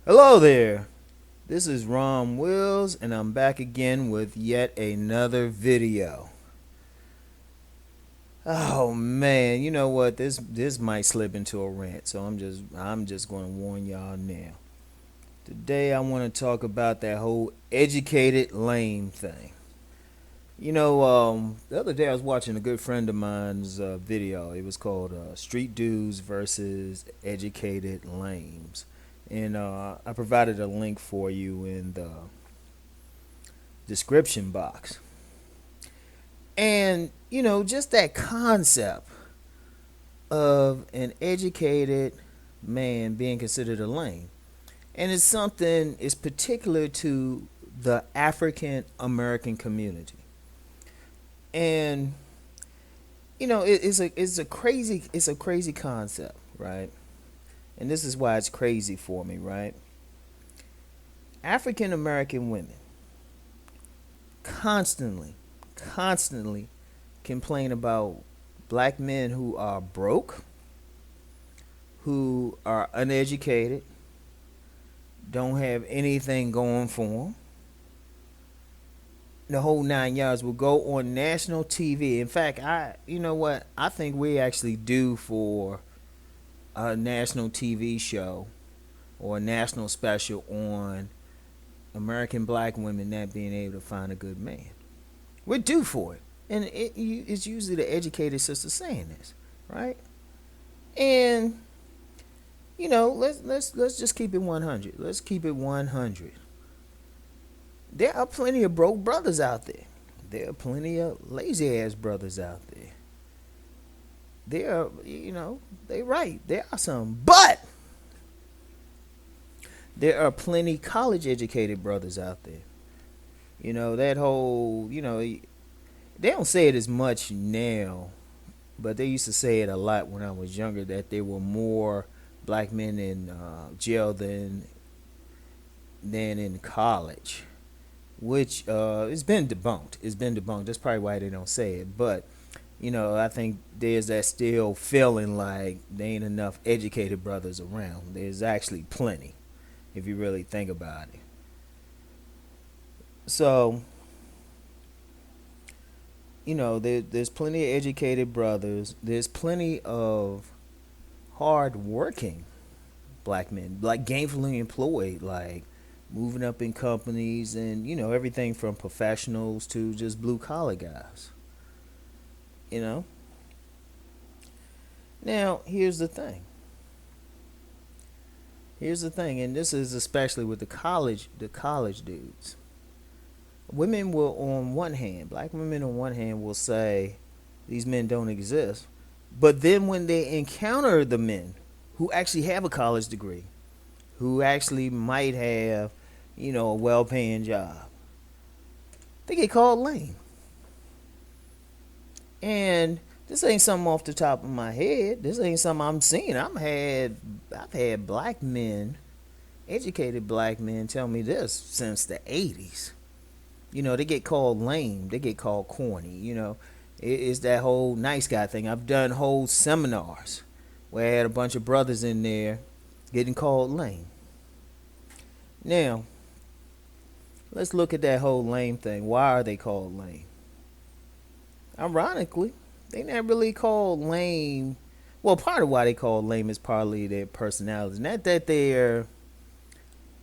Hello there. This is Ron Wills, and I'm back again with yet another video. Oh man, you know what? This might slip into a rant, so I'm just going to warn y'all now. Today I want to talk about that whole educated lame thing. The other day I was watching a good friend of mine's video. It was called "Street Dudes versus Educated Lames," and I provided a link for you in the description box. And, just that concept of an educated man being considered a lame. And it's particular to the African American community. And, it's a crazy concept, right? And this is why it's crazy for me, right? African American women constantly, constantly complain about black men who are broke, who are uneducated, don't have anything going for them. The whole 9 yards will go on national TV. In fact, you know what? I think we actually due for a national TV show or a national special on American black women not being able to find a good man. We're due for it. And it's usually the educated sister saying this, right? And let's just keep it 100. Let's keep it 100. There are plenty of broke brothers out there. There are plenty of lazy ass brothers out there. There are, they right. There are some, but there are plenty college educated brothers out there. That whole, they don't say it as much now, but they used to say it a lot when I was younger that there were more black men in jail than in college, which it's been debunked. It's been debunked. That's probably why they don't say it. But I think there's that still feeling like there ain't enough educated brothers around. There's actually plenty, if you really think about it. So there's plenty of educated brothers. There's plenty of hard working black men, like gainfully employed, like moving up in companies and, everything from professionals to just blue collar guys. You know? Now, here's the thing. Here's the thing, and this is especially with the college dudes. Women will, on one hand, black women on one hand will say these men don't exist. But then when they encounter the men who actually have a college degree, who actually might have, a well paying job, they get called lame. And this ain't something off the top of my head. This ain't something I'm seeing. I've had black men, educated black men, tell me this since the 80s. They get called lame. They get called corny. It's that whole nice guy thing. I've done whole seminars where I had a bunch of brothers in there getting called lame. Now, let's look at that whole lame thing. Why are they called lame? Ironically, they not really called lame. Well, part of why they called lame is partly their personalities. Not that they're,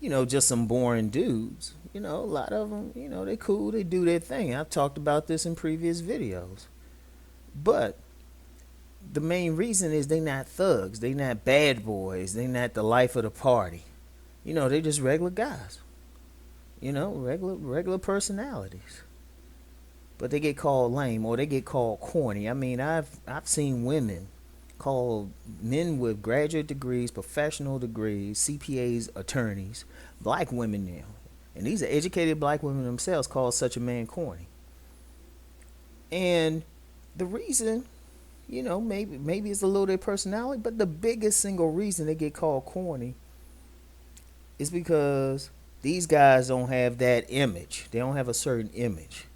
just some boring dudes. A lot of them, they cool. They do their thing. I've talked about this in previous videos. But the main reason is they not thugs. They not bad boys. They not the life of the party. They just regular guys. Regular personalities. But they get called lame or they get called corny. I mean, I've seen women called men with graduate degrees, professional degrees, CPAs, attorneys, black women now. And these are educated black women themselves call such a man corny. And the reason, maybe it's a little their personality, but the biggest single reason they get called corny is because these guys don't have that image. They don't have a certain image.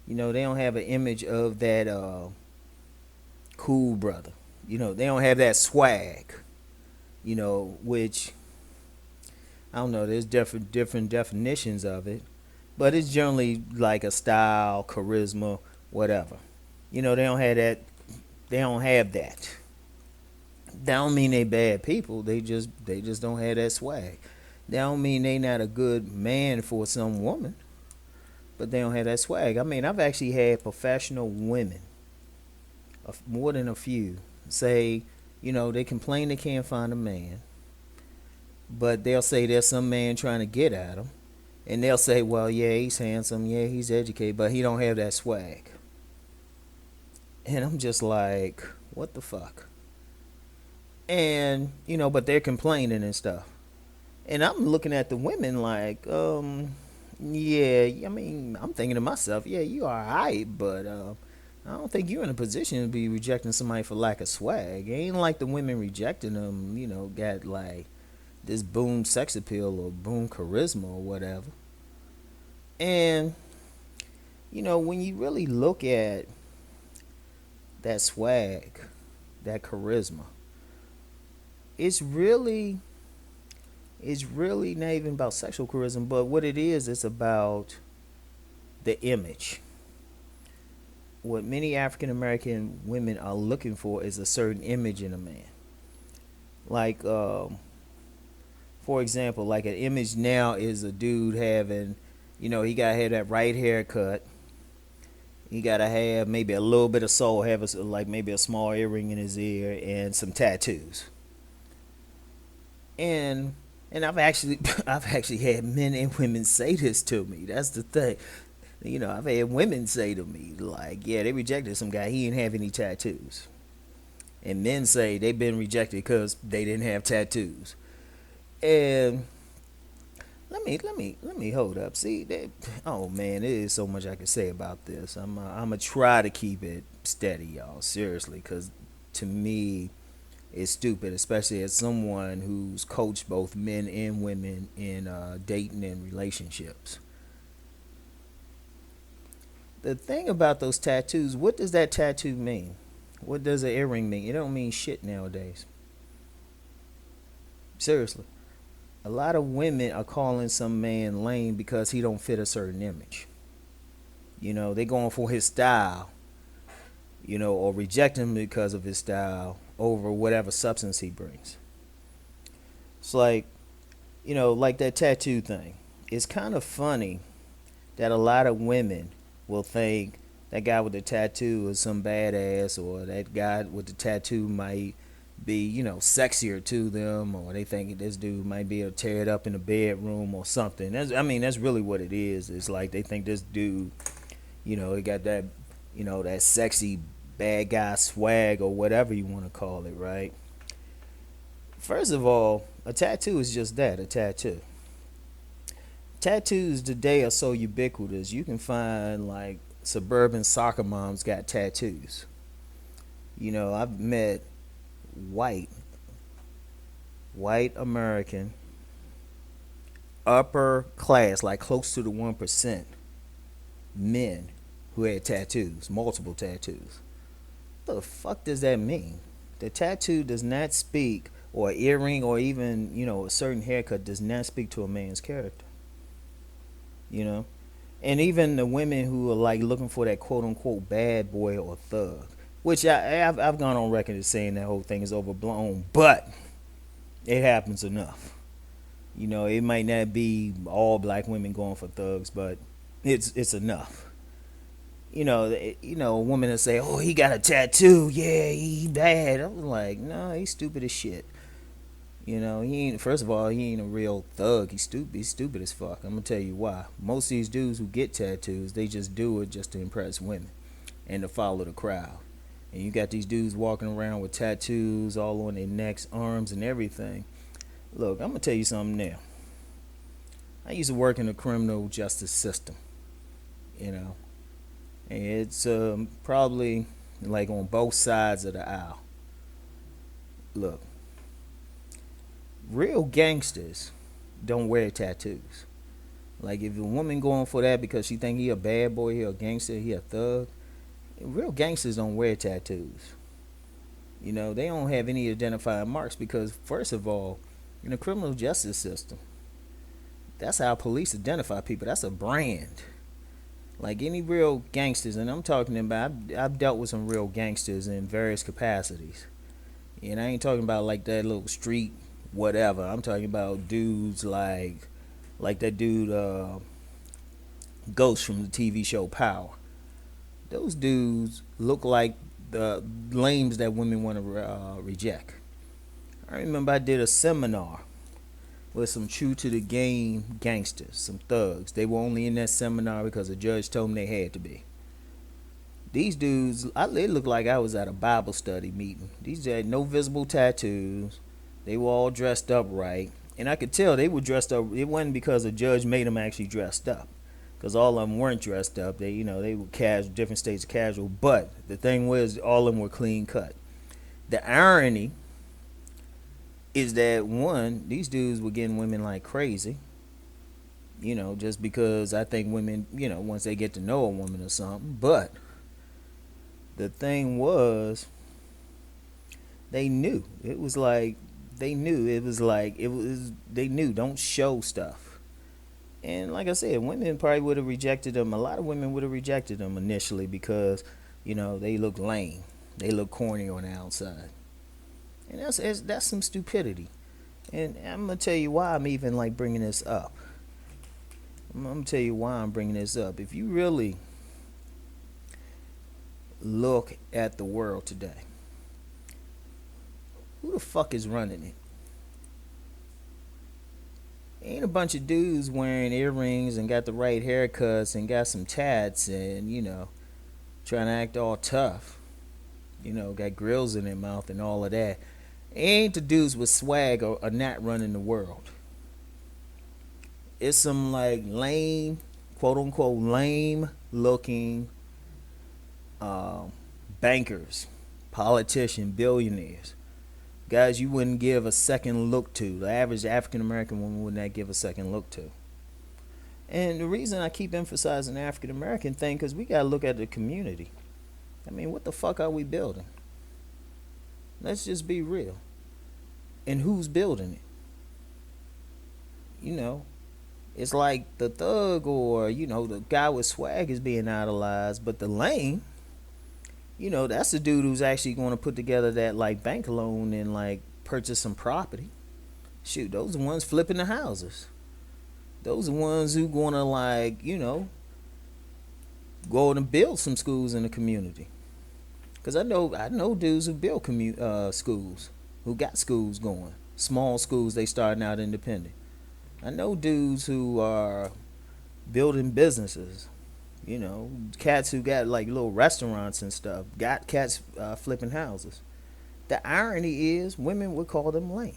They don't have an image of that cool brother. They don't have that swag. Which I don't know. There's different definitions of it, but it's generally like a style, charisma, whatever. They don't have that. They don't have that. That don't mean they bad people. They just don't have that swag. That don't mean they not a good man for some woman, but they don't have that swag. I mean, I've actually had professional women, more than a few, say, they complain they can't find a man, but they'll say there's some man trying to get at them, and they'll say, well, yeah, he's handsome, yeah, he's educated, but he don't have that swag. And I'm just like, what the fuck? And but they're complaining and stuff, and I'm looking at the women like, yeah, I mean, I'm thinking to myself, yeah, you are alright, but I don't think you're in a position to be rejecting somebody for lack of swag. It ain't like the women rejecting them, got like this boom sex appeal or boom charisma or whatever. And when you really look at that swag, that charisma, it's really not even about sexual charisma, but what it is, it's about the image. What many African American women are looking for is a certain image in a man. Like, for example, like an image now is a dude having, he gotta have that right haircut. He gotta have maybe a little bit of soul, have like maybe a small earring in his ear and some tattoos. And I've actually had men and women say this to me. That's the thing. I've had women say to me like, yeah, they rejected some guy. He didn't have any tattoos. And men say they've been rejected because they didn't have tattoos. And let me hold up. See that? Oh man, there is so much I can say about this. I'm gonna try to keep it steady, y'all. Seriously, because to me, it's stupid, especially as someone who's coached both men and women in dating and relationships. The thing about those tattoos, what does that tattoo mean? What does an earring mean? It don't mean shit nowadays. Seriously. A lot of women are calling some man lame because he don't fit a certain image. They going for his style, or reject him because of his style over whatever substance he brings. It's like that tattoo thing. It's kind of funny that a lot of women will think that guy with the tattoo is some badass, or that guy with the tattoo might be, sexier to them, or they think this dude might be able to tear it up in the bedroom or something. That's really what it is. It's like they think this dude, he got that, that sexy bad guy swag or whatever you want to call it, right? First of all, a tattoo is just that, a tattoo. Tattoos today are so ubiquitous. You can find like suburban soccer moms got tattoos. I've met white American, upper class, like close to the 1%, men who had tattoos, multiple tattoos. What the fuck does that mean? The tattoo does not speak, or an earring, or even, a certain haircut does not speak to a man's character. And even the women who are like looking for that quote unquote bad boy or thug, which I've gone on record as saying that whole thing is overblown, but it happens enough. It might not be all black women going for thugs, but it's enough. A woman will say, "Oh, he got a tattoo. Yeah, he bad." I'm like, "No, he's stupid as shit." He ain't. First of all, he ain't a real thug. He's stupid. He's stupid as fuck. I'm gonna tell you why. Most of these dudes who get tattoos, they just do it just to impress women and to follow the crowd. And you got these dudes walking around with tattoos all on their necks, arms, and everything. Look, I'm gonna tell you something now. I used to work in the criminal justice system. And it's probably like on both sides of the aisle. Look, real gangsters don't wear tattoos. Like if a woman going for that because she think he a bad boy, he a gangster, he a thug, real gangsters don't wear tattoos. They don't have any identifying marks because first of all, in the criminal justice system, That's how police identify people. That's a brand. Like any real gangsters, and I'm talking about, I've dealt with some real gangsters in various capacities. And I ain't talking about like that little street whatever. I'm talking about dudes like that dude Ghost from the TV show Power. Those dudes look like the lames that women want to reject. I remember I did a seminar with some true to the game gangsters, some thugs. They were only in that seminar because the judge told them they had to be. These dudes, they looked like I was at a Bible study meeting. These had no visible tattoos. They were all dressed up right. And I could tell they were dressed up. It wasn't because the judge made them actually dressed up. Because all of them weren't dressed up. They were casual, different states of casual. But the thing was, all of them were clean cut. The irony is that, one, these dudes were getting women like crazy. Just because I think women, once they get to know a woman or something. But the thing was, they knew. It was like, they knew. They knew, don't show stuff. And like I said, women probably would have rejected them. A lot of women would have rejected them initially because, they look lame. They look corny on the outside. And that's some stupidity. And I'm going to tell you why I'm even like bringing this up. I'm going to tell you why I'm bringing this up. If you really look at the world today, who the fuck is running it? Ain't a bunch of dudes wearing earrings and got the right haircuts and got some tats and, trying to act all tough. Got grills in their mouth and all of that. Ain't the dudes with swag are not running the world. It's some like lame, quote unquote lame looking bankers, politicians, billionaires. Guys you wouldn't give a second look to. The average African American woman would not give a second look to. And the reason I keep emphasizing the African American thing, because we got to look at the community. I mean, what the fuck are we building? Let's just be real. And who's building it? It's like the thug or, the guy with swag is being idolized, but the lame, that's the dude who's actually going to put together that like bank loan and like purchase some property. Shoot, those are the ones flipping the houses. Those are the ones who going to like, go and build some schools in the community. Because I know dudes who build schools, who got schools going. Small schools, they starting out independent. I know dudes who are building businesses. Cats who got like little restaurants and stuff. Got cats flipping houses. The irony is, women would call them lame.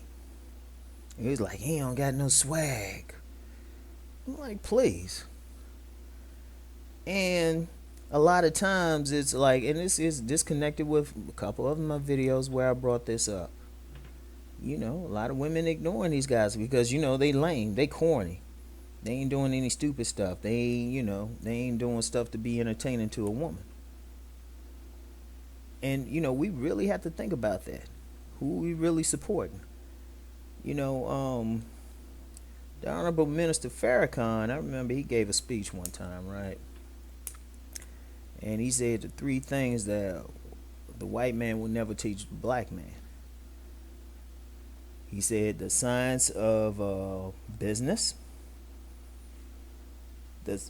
He was like, he don't got no swag. I'm like, please. And a lot of times it's like, and this is disconnected with a couple of my videos where I brought this up. A lot of women ignoring these guys because, they lame, they corny. They ain't doing any stupid stuff. They ain't, they ain't doing stuff to be entertaining to a woman. And, we really have to think about that. Who we really supporting? The Honorable Minister Farrakhan, I remember he gave a speech one time, right? And he said the 3 things that the white man will never teach the black man. He said the science of business,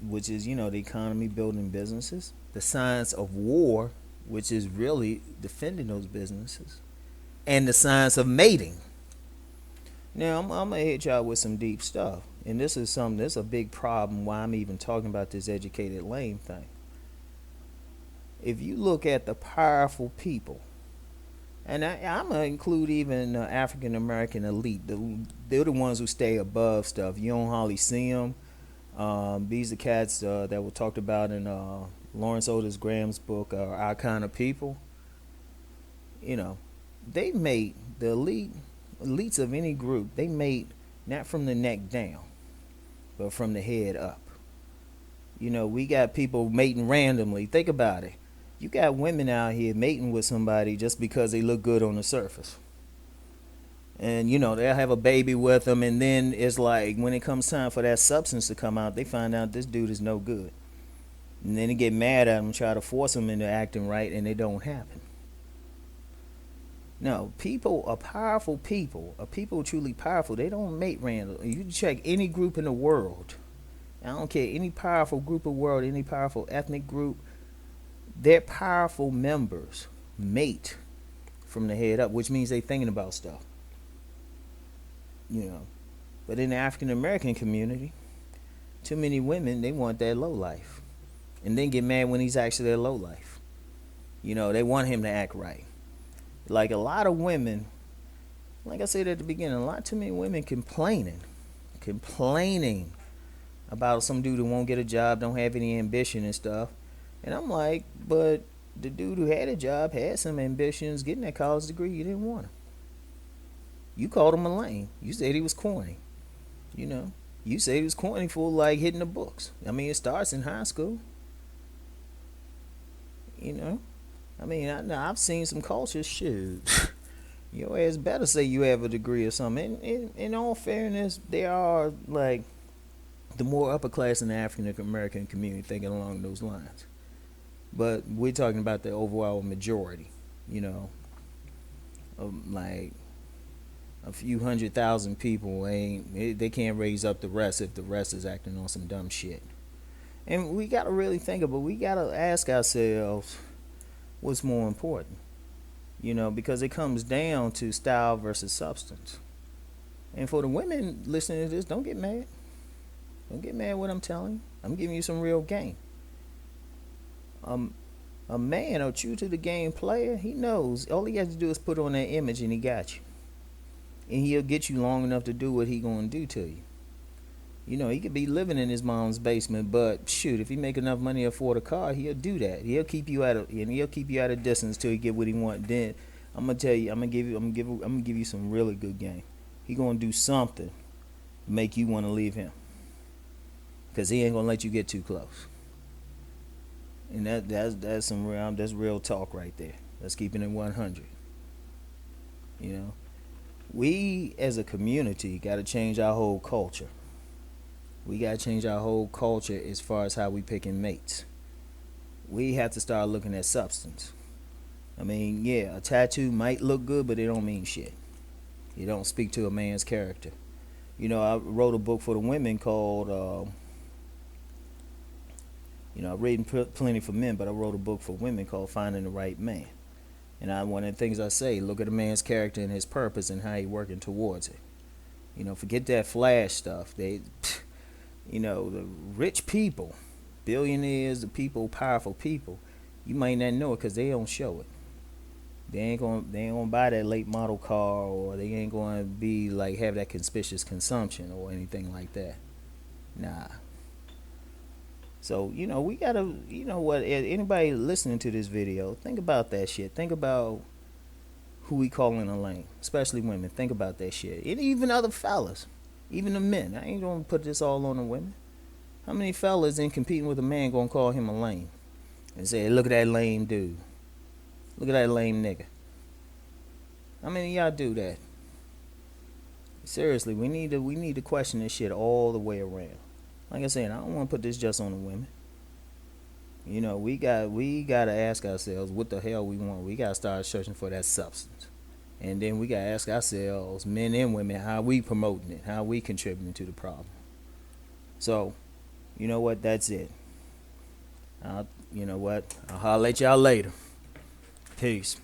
which is, the economy, building businesses. The science of war, which is really defending those businesses. And the science of mating. Now, I'm going to hit y'all with some deep stuff. And this is a big problem why I'm even talking about this educated lame thing. If you look at the powerful people, and I'm going to include even the African American elite, they're the ones who stay above stuff. You don't hardly see them. These are cats that were talked about in Lawrence Otis Graham's book, Our Kind of People. They mate, the elites of any group, they mate not from the neck down, but from the head up. We got people mating randomly. Think about it. You got women out here mating with somebody just because they look good on the surface. And they'll have a baby with them, and then it's like when it comes time for that substance to come out, they find out this dude is no good, and then they get mad at him, try to force him into acting right, and it don't happen. No, people are powerful. People are people truly powerful. They don't mate random. You check any group in the world. I don't care, any powerful group of world, any powerful ethnic group, their powerful members mate from the head up, which means they thinking about stuff. you know. But in the African American community, too many women, they want that low life, and then get mad when he's actually a low life. They want him to act right. Like a lot of women, like I said at the beginning, a lot too many women complaining about some dude who won't get a job, don't have any ambition and stuff. And I'm like, but the dude who had a job had some ambitions, getting that college degree, you didn't want him. You called him a lame. You said he was corny. You said he was corny for like hitting the books. I mean, it starts in high school. I've seen some cultures, shoot. Your ass better say you have a degree or something. In all fairness, there are like the more upper class in the African American community thinking along those lines. But we're talking about the overall majority, like a few 100,000 people they can't raise up the rest if the rest is acting on some dumb shit. And we got to really think about, we got to ask ourselves what's more important, because it comes down to style versus substance. And for the women listening to this, don't get mad. Don't get mad what I'm telling you. I'm giving you some real game. A man, a true to the game player, he knows all he has to do is put on that image and he got you. And he'll get you long enough to do what he gonna do to you. He could be living in his mom's basement, but shoot, if he make enough money to afford a car, he'll do that. He'll keep you at a distance till he get what he want. Then I'm gonna tell you, I'm gonna give you some really good game. He gonna do something to make you want to leave him, cause he ain't gonna let you get too close. And that's real talk right there. Let's keep it in 100. We as a community got to change our whole culture. We got to change our whole culture as far as how we picking mates. We have to start looking at substance. I mean, yeah, a tattoo might look good, but it don't mean shit. It don't speak to a man's character. I wrote a book for the women called, I've written plenty for men, but I wrote a book for women called Finding the Right Man. And one of the things I say, look at a man's character and his purpose and how he working towards it. Forget that flash stuff. The rich people, billionaires, the people, powerful people, you might not know it because they don't show it. They ain't gonna buy that late model car, or they ain't gonna be like have that conspicuous consumption or anything like that. Nah. So, we gotta, what, anybody listening to this video, think about that shit. Think about who we calling a lame, especially women. Think about that shit. And even other fellas, even the men. I ain't gonna put this all on the women. How many fellas in competing with a man gonna call him a lame and say, look at that lame dude. Look at that lame nigga. How many of y'all do that? Seriously, we need to question this shit all the way around. Like I said, I don't want to put this just on the women. We got to ask ourselves what the hell we want. We got to start searching for that substance. And then we got to ask ourselves, men and women, how we promoting it, how we contributing to the problem. So, you know what? That's it. I'll holler at y'all later. Peace.